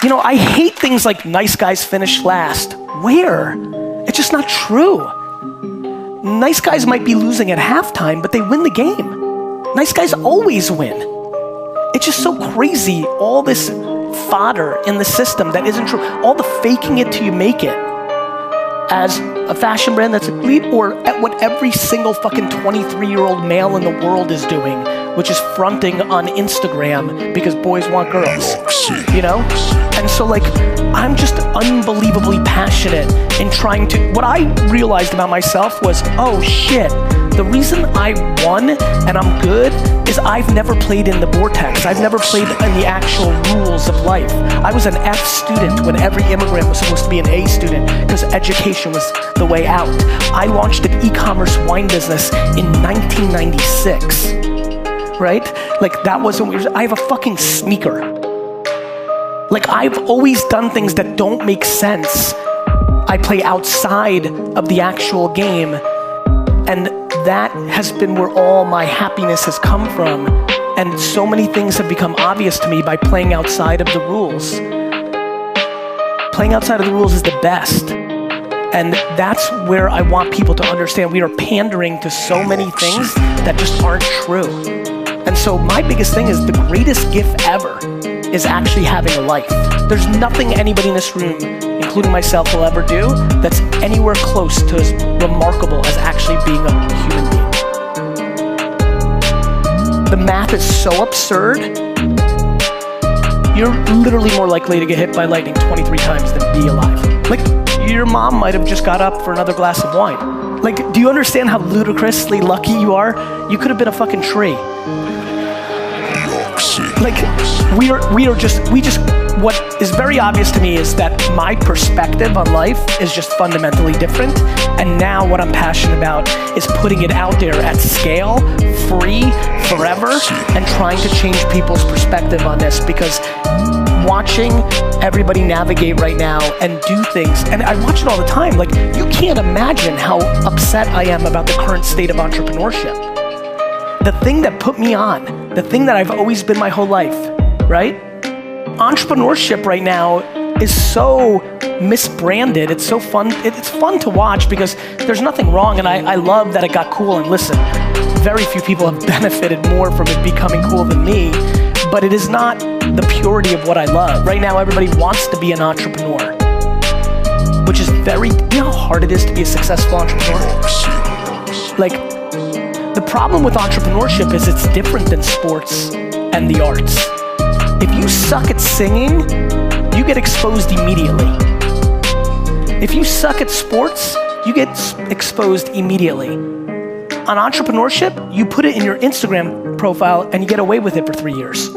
You know, I hate things like nice guys finish last. Where? It's just not true. Nice guys might be losing at halftime, but they win the game. Nice guys always win. It's just so crazy, all this fodder in the system that isn't true. All the faking it till you make it. As a fashion brand that's a lead, or at what every single fucking 23-year-old male in the world is doing, which is fronting on Instagram because boys want girls, you know? And so like, I'm just unbelievably passionate in trying to, what I realized about myself was, oh shit, the reason I won and I'm good is I've never played in the vortex. I've never played in the actual rules of life. I was an F student when every immigrant was supposed to be an A student because education was the way out. I launched an e-commerce wine business in 1996, right? Like that wasn't weird. I have a fucking sneaker. Like I've always done things that don't make sense. I play outside of the actual game, and that has been where all my happiness has come from. And so many things have become obvious to me by playing outside of the rules. Playing outside of the rules is the best. And that's where I want people to understand we are pandering to so many things that just aren't true. And so my biggest thing is the greatest gift ever is actually having a life. There's nothing anybody in this room, including myself, will ever do that's anywhere close to as remarkable as actually being a human being. The math is so absurd. You're literally more likely to get hit by lightning 23 times than be alive. Like, your mom might have just got up for another glass of wine. Like, do you understand how ludicrously lucky you are? You could have been a fucking tree. Like, what is very obvious to me is that my perspective on life is just fundamentally different. And now what I'm passionate about is putting it out there at scale, free, forever, and trying to change people's perspective on this, because watching everybody navigate right now and do things, and I watch it all the time, like, you can't imagine how upset I am about the current state of entrepreneurship. The thing that put me on, the thing that I've always been my whole life, right? Entrepreneurship right now is so misbranded. It's so fun. It's fun to watch because there's nothing wrong, and I love that it got cool. And listen, very few people have benefited more from it becoming cool than me, but it is not the purity of what I love. Right now, everybody wants to be an entrepreneur, which is very, you know how hard it is to be a successful entrepreneur? Like, the problem with entrepreneurship is it's different than sports and the arts. If you suck at singing, you get exposed immediately. If you suck at sports, you get exposed immediately. On entrepreneurship, you put it in your Instagram profile and you get away with it for 3 years.